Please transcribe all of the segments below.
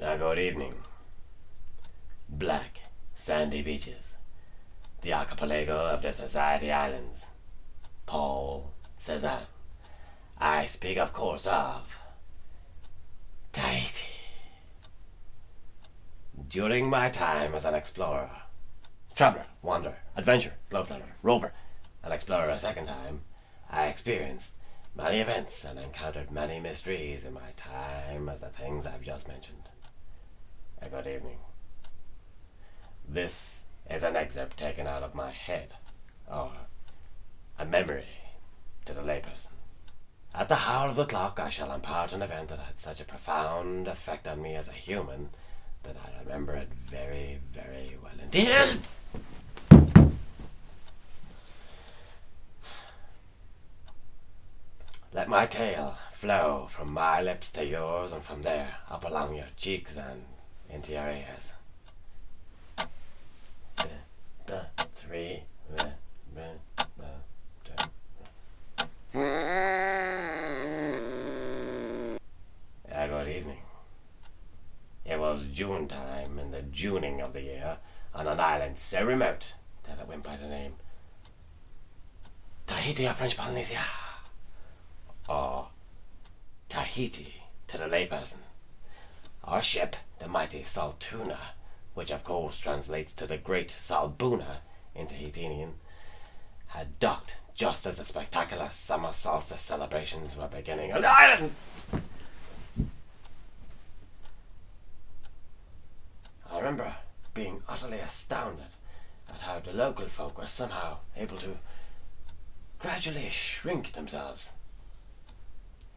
Good evening. Black, sandy beaches. The archipelago of the Society Islands. Paul Cézanne. I speak, of course, of Tahiti. During my time as an explorer, traveler, wanderer, adventurer, globetrotter, rover, and explorer a second time, I experienced many events and encountered many mysteries in my time as the things I've just mentioned. Good evening. This is an excerpt taken out of my head, or a memory to the layperson. At the howl of the clock I shall impart an event that had such a profound effect on me as a human that I remember it very, very well indeed. Let my tale flow from my lips to yours, and from there up along your cheeks and into your ears. Three. Good evening. It was June time in the Juning of the year on an island so remote that it went by the name Tahiti of French Polynesia, or Tahiti to the layperson. Our ship, the mighty Saltuna, which of course translates to the Great Salbuna in Tahitian, had docked just as the spectacular summer solstice celebrations were beginning on the island. I remember being utterly astounded at how the local folk were somehow able to gradually shrink themselves.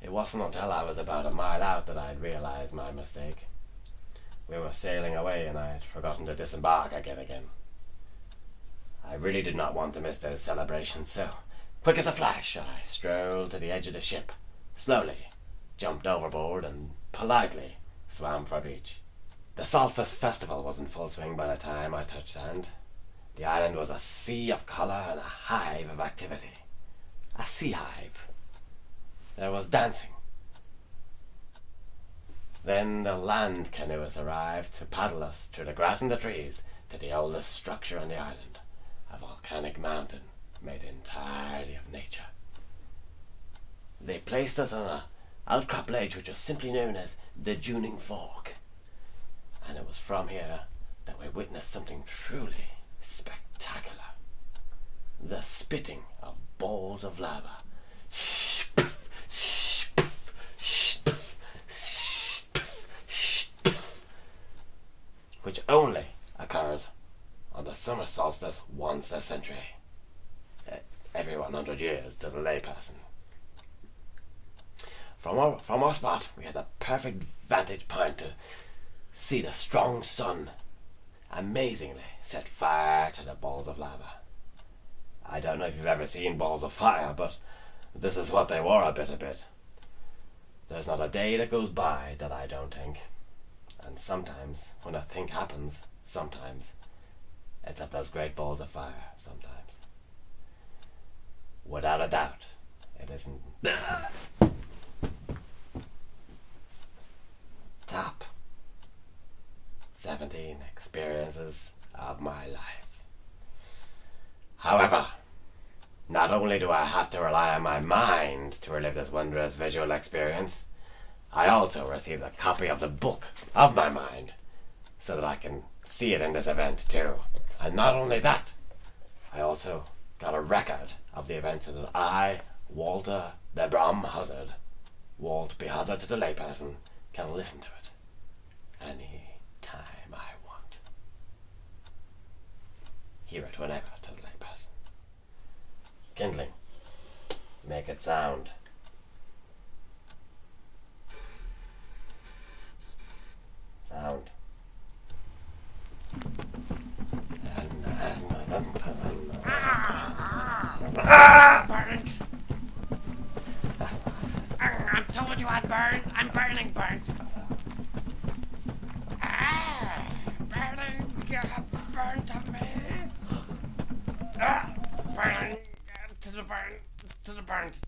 It wasn't until I was about a mile out that I'd realized my mistake. We were sailing away and I had forgotten to disembark again. I really did not want to miss those celebrations, so, quick as a flash, I strolled to the edge of the ship, slowly jumped overboard and politely swam for beach. The Solstice Festival was in full swing by the time I touched land. The island was a sea of colour and a hive of activity. A sea hive. There was dancing. Then the land canoeists arrived to paddle us through the grass and the trees to the oldest structure on the island, a volcanic mountain made entirely of nature. They placed us on an outcrop ledge which was simply known as the Juning Fork, and it was from here that we witnessed something truly spectacular. The spitting of balls of lava. Which only occurs on the summer solstice once a century. Every 100 years to the layperson. From our spot, we had the perfect vantage point to see the strong sun amazingly set fire to the balls of lava. I don't know if you've ever seen balls of fire, but this is what they were a bit. There's not a day that goes by that I don't think. And sometimes, when a thing happens, sometimes, it's of those great balls of fire, sometimes. Without a doubt, it isn't top 17 experiences of my life. However, not only do I have to rely on my mind to relive this wondrous visual experience, I also received a copy of the book of my mind so that I can see it in this event too. And not only that, I also got a record of the event so that I, Walter DeBromhuzzard, Walt B. Huzzard to the layperson, can listen to it any time I want. Hear it whenever to the layperson. Kindling. Make it sound. Sound. Burnt. I told you I'd burn. I'm burning burnt. Burning. Burn to me. Burning. To the burn. To the burnt.